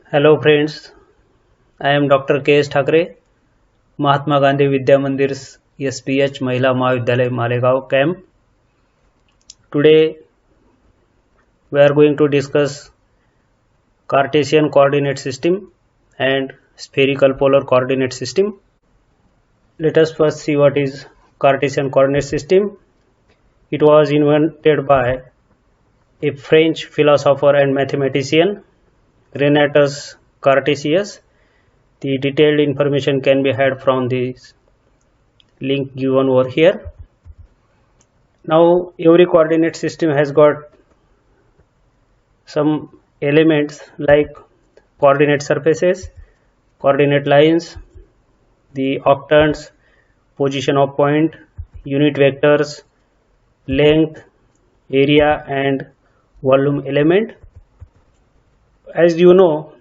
Hello friends, I am Dr. K.S. Thakre, Mahatma Gandhi Vidya Mandir's SPH Mahila Mahavidyalaya Malegaon camp. Today we are going to discuss Cartesian coordinate system and spherical polar coordinate system. Let us first see what is Cartesian coordinate system. It was invented by a French philosopher and mathematician, Renatus Cartesius. The detailed information can be had from this link given over here. Now every coordinate system has got some elements like coordinate surfaces, coordinate lines, the octants, position of point, unit vectors, length, area and volume element. As you know,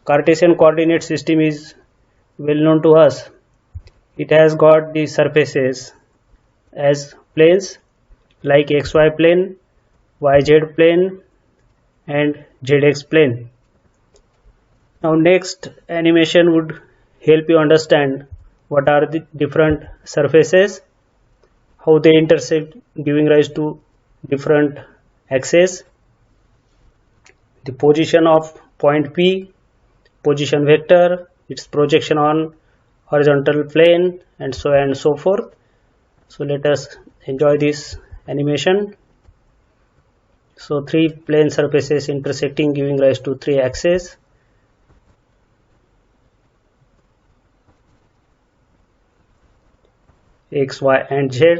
Cartesian coordinate system is well known to us. It has got the surfaces as planes like xy plane, yz plane and zx plane. Now next animation would help you understand what are the different surfaces, how they intersect giving rise to different axes, the position of point P, position vector, its projection on horizontal plane and so on and so forth. So let us enjoy this animation. So three plane surfaces intersecting giving rise to three axes. X, Y and Z.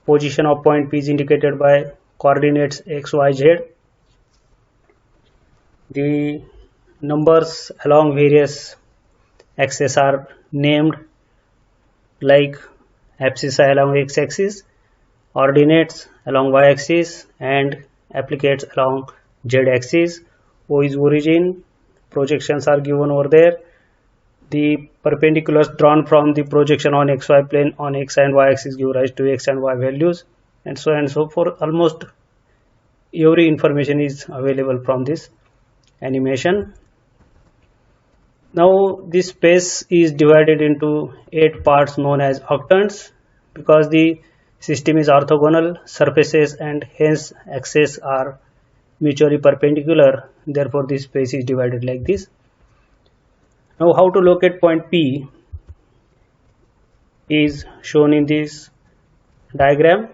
Position of point P is indicated by coordinates X, Y, Z. The numbers along various axes are named like abscissa along x-axis, ordinates along y-axis and applicates along z-axis. O is origin, projections are given over there. The perpendiculars drawn from the projection on xy plane on x and y axis give rise to x and y values and so on and so forth. Almost every information is available from this animation. Now this space is divided into 8 parts known as octants. Because the system is orthogonal, surfaces and hence axes are mutually perpendicular, therefore this space is divided like this. Now how to locate point P is shown in this diagram.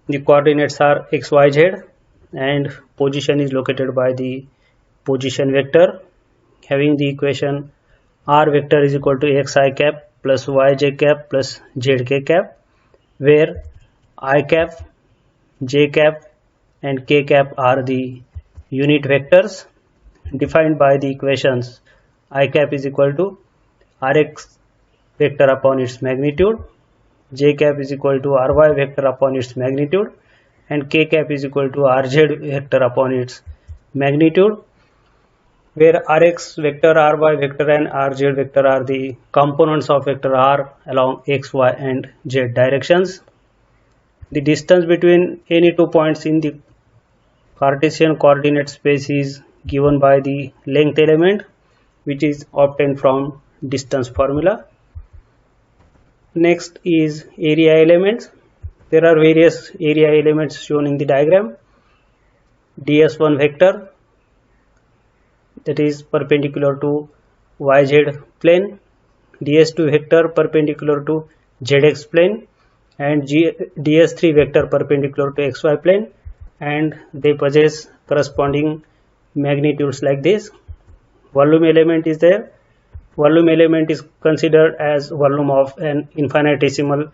The coordinates are x, y, z and position is located by the position vector, having the equation r vector is equal to xi cap plus yj cap plus zk cap, where I cap, j cap and k cap are the unit vectors defined by the equations I cap is equal to rx vector upon its magnitude, j cap is equal to ry vector upon its magnitude and k cap is equal to rz vector upon its magnitude, where rx vector, ry vector and rz vector are the components of vector r along x, y and z directions. The distance between any two points in the Cartesian coordinate space is given by the length element, which is obtained from distance formula. Next is area elements. There are various area elements shown in the diagram. ds1 vector, that is perpendicular to yz plane, ds2 vector perpendicular to zx plane and ds3 vector perpendicular to xy plane, and they possess corresponding magnitudes like this. Volume element is there. Volume element is considered as volume of an infinitesimal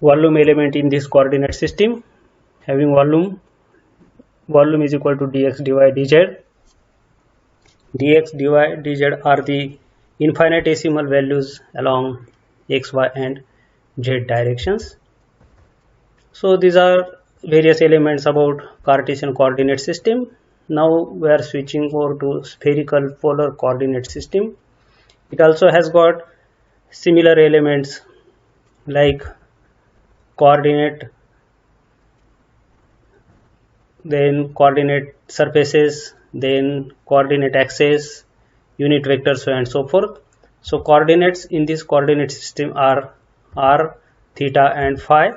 volume element in this coordinate system, having volume is equal to dx dy dz. Dx dy dz are the infinitesimal values along x, y and z directions. So these are various elements about Cartesian coordinate system. Now we are switching over to spherical polar coordinate system. It also has got similar elements like coordinate then coordinate surfaces, then coordinate axes, unit vectors, so and so forth. So coordinates in this coordinate system are r, theta and phi,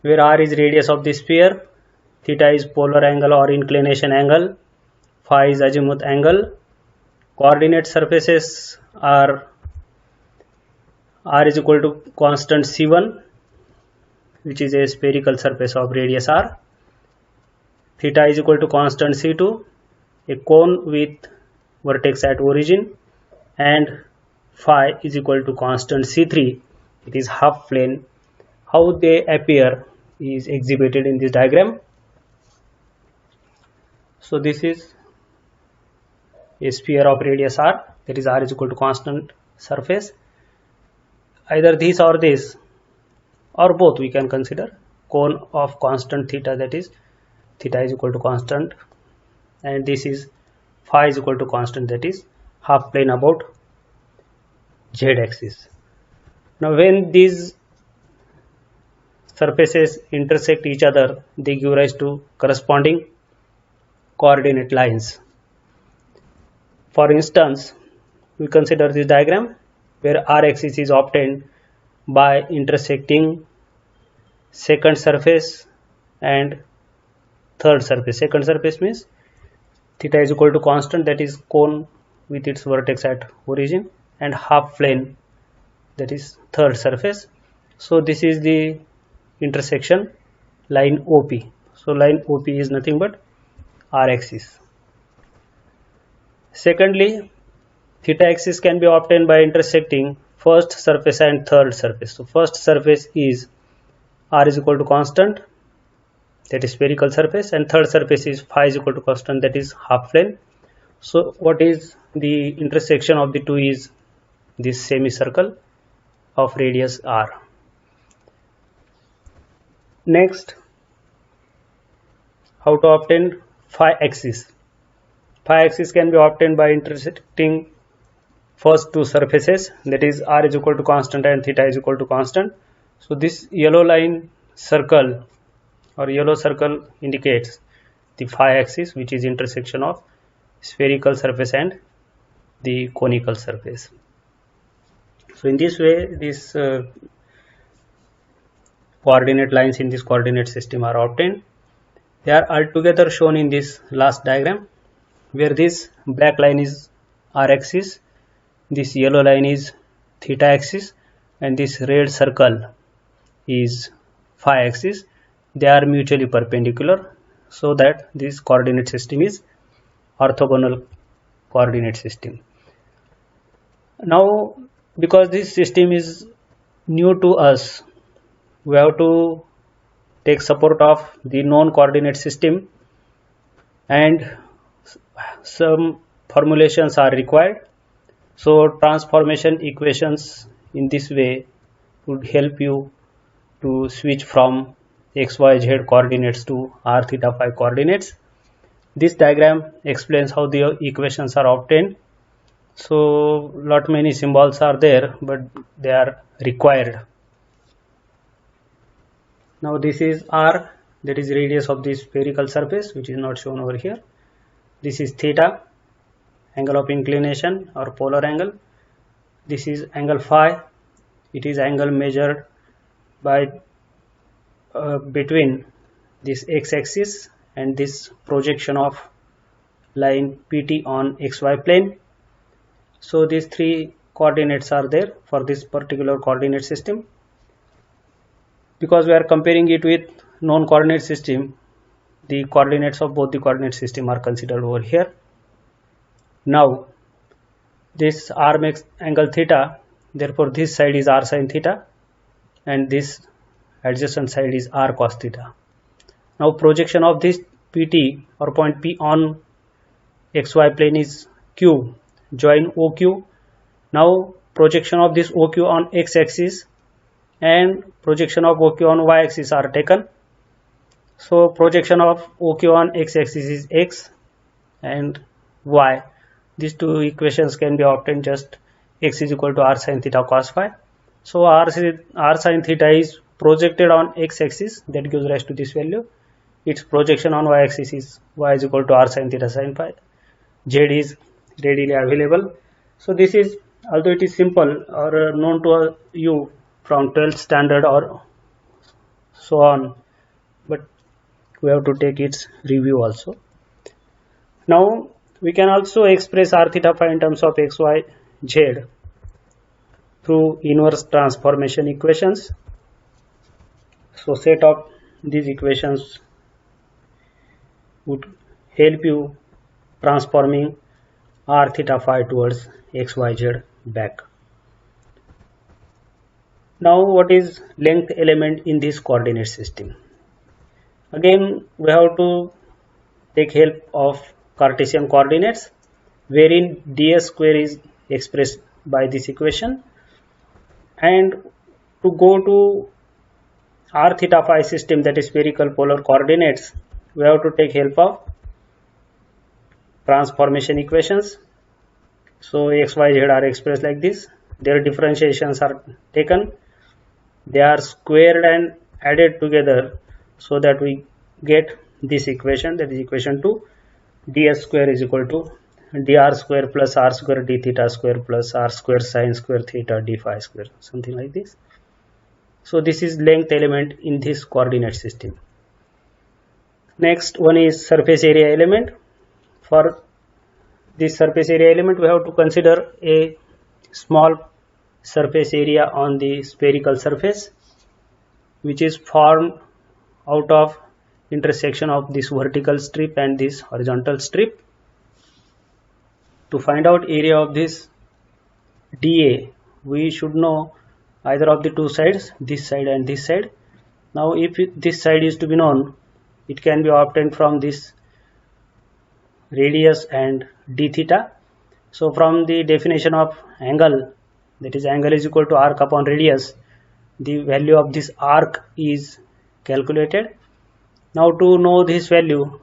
where r is radius of the sphere, theta is polar angle or inclination angle, phi is azimuth angle. Coordinate surfaces are r is equal to constant c1, which is a spherical surface of radius r. Theta is equal to constant c2, a cone with vertex at origin, and phi is equal to constant c3, it is half plane. How they appear is exhibited in this diagram. So this is a sphere of radius r, that is r is equal to constant surface. Either this or this or both we can consider. Cone of constant theta, that is theta is equal to constant, and this is phi is equal to constant, that is half plane about z axis. Now when these surfaces intersect each other, they give rise to corresponding coordinate lines. For instance, we consider this diagram where r axis is obtained by intersecting second surface and third surface. Second surface means theta is equal to constant, that is cone with its vertex at origin, and half plane, that is third surface. So this is the intersection line OP. So line OP is nothing but r axis. Secondly, theta axis can be obtained by intersecting first surface and third surface. So first surface is r is equal to constant, that is spherical surface, and third surface is phi is equal to constant, that is half plane. So what is the intersection of the two is this semicircle of radius r. Next, how to obtain phi axis. Phi axis can be obtained by intersecting first two surfaces, that is r is equal to constant and theta is equal to constant. So this yellow line circle or yellow circle indicates the phi axis, which is intersection of spherical surface and the conical surface. So in this way, these coordinate lines in this coordinate system are obtained. They are altogether shown in this last diagram, where this black line is r axis, this yellow line is theta axis, and this red circle is phi axis. They are mutually perpendicular, so that this coordinate system is orthogonal coordinate system. Now, because this system is new to us, we have to take support of the known coordinate system, and some formulations are required. So transformation equations in this way would help you to switch from xyz coordinates to r theta phi coordinates. This diagram explains how the equations are obtained. So many symbols are there, but they are required. Now this is r, that is radius of the spherical surface, which is not shown over here. This is theta, angle of inclination or polar angle. This is angle phi, it is angle measured by between this x-axis and this projection of line PT on xy plane. So these three coordinates are there for this particular coordinate system. Because we are comparing it with known coordinate system, the coordinates of both the coordinate system are considered over here. Now this r makes angle theta, therefore this side is r sin theta and this adjacent side is r cos theta. Now projection of this PT or point P on xy plane is Q, join OQ. Now projection of this OQ on x-axis and projection of OQ on y-axis are taken. So projection of OQ on x-axis is x and y. These two equations can be obtained, just x is equal to r sin theta cos phi. So r sin theta is projected on x-axis, that gives rise to this value. its projection on y-axis is y is equal to r sin theta sin phi. Z is readily available. So this is, although it is simple or known to you from 12th standard or so on, but we have to take its review also. Now we can also express r theta phi in terms of x, y, z through inverse transformation equations. So set of these equations would help you transforming r theta phi towards x, y, z back. Now what is length element in this coordinate system? Again we have to take help of Cartesian coordinates, wherein ds square is expressed by this equation, and to go to r theta phi system, that is spherical polar coordinates, we have to take help of transformation equations. So x, y, z are expressed like this. Their differentiations are taken, they are squared and added together so that we get this equation, that is equation 2. ds square is equal to dr square plus r square d theta square plus r square sin square theta d phi square, something like this. So this is length element in this coordinate system. Next one is surface area element. For this surface area element we have to consider a small surface area on the spherical surface, which is formed out of intersection of this vertical strip and this horizontal strip. To find out area of this dA, we should know either of the two sides, this side and this side. Now if this side is to be known, it can be obtained from this radius and d theta. So from the definition of angle, that is angle is equal to arc upon radius, the value of this arc is calculated. Now to know this value,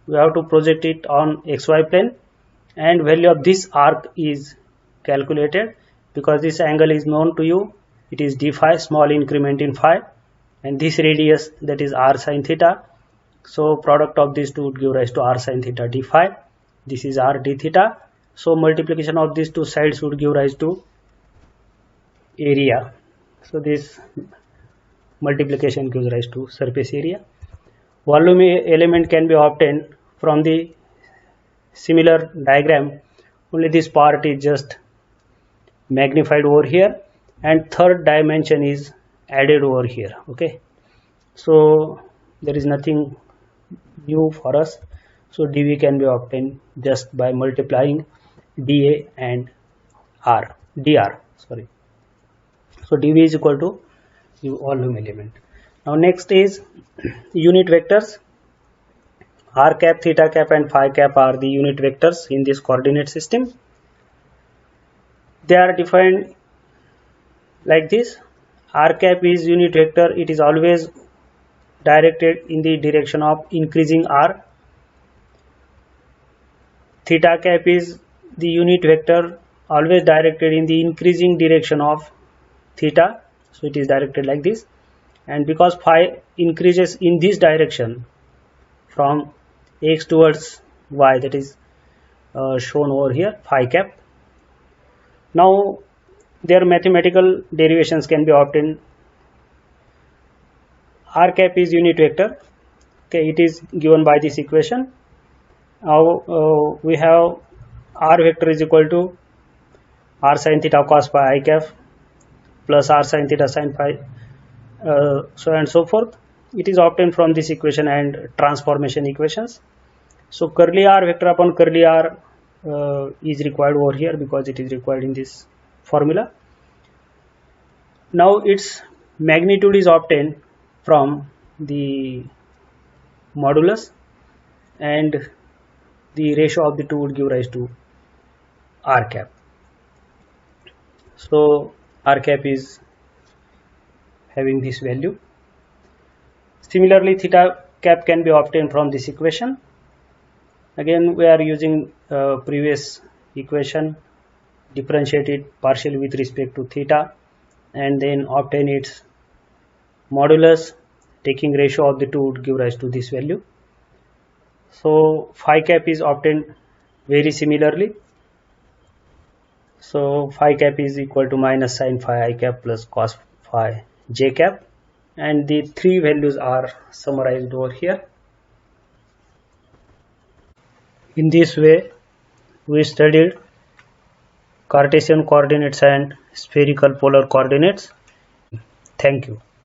we have to project it on xy plane, and value of this arc is calculated. Because this angle is known to you, it is d phi, small increment in phi, and this radius, that is r sin theta. So product of these two would give rise to r sin theta d phi. This is r d theta. So multiplication of these two sides would give rise to area. So this multiplication gives rise to surface area. Volume element can be obtained from the similar diagram, only this part is just magnified over here and third dimension is added over here. Okay, so there is nothing new for us. So dV can be obtained just by multiplying dA and dr. Sorry. So dV is equal to volume element. Now next is unit vectors. R cap, theta cap and phi cap are the unit vectors in this coordinate system. They are defined like this. R cap is unit vector, it is always directed in the direction of increasing r. Theta cap is the unit vector always directed in the increasing direction of theta, so it is directed like this. And because phi increases in this direction from x towards y, that is shown over here, phi cap. Now their mathematical derivations can be obtained. R cap is unit vector. Okay, it is given by this equation. Now we have r vector is equal to r sin theta cos phi I cap plus r sin theta sin phi, so and so forth. It is obtained from this equation and transformation equations. So curly r vector upon curly r is required over here because it is required in this formula. Now its magnitude is obtained from the modulus, and the ratio of the two would give rise to r cap. So r cap is having this value. Similarly, theta cap can be obtained from this equation. Again we are using previous equation, differentiate it partially with respect to theta and then obtain its modulus taking ratio of the two would give rise to this value. So phi cap is obtained very similarly. So phi cap is equal to minus sin phi I cap plus cos phi j cap, and the three values are summarized over here. In this way, we studied Cartesian coordinates and spherical polar coordinates. Thank you.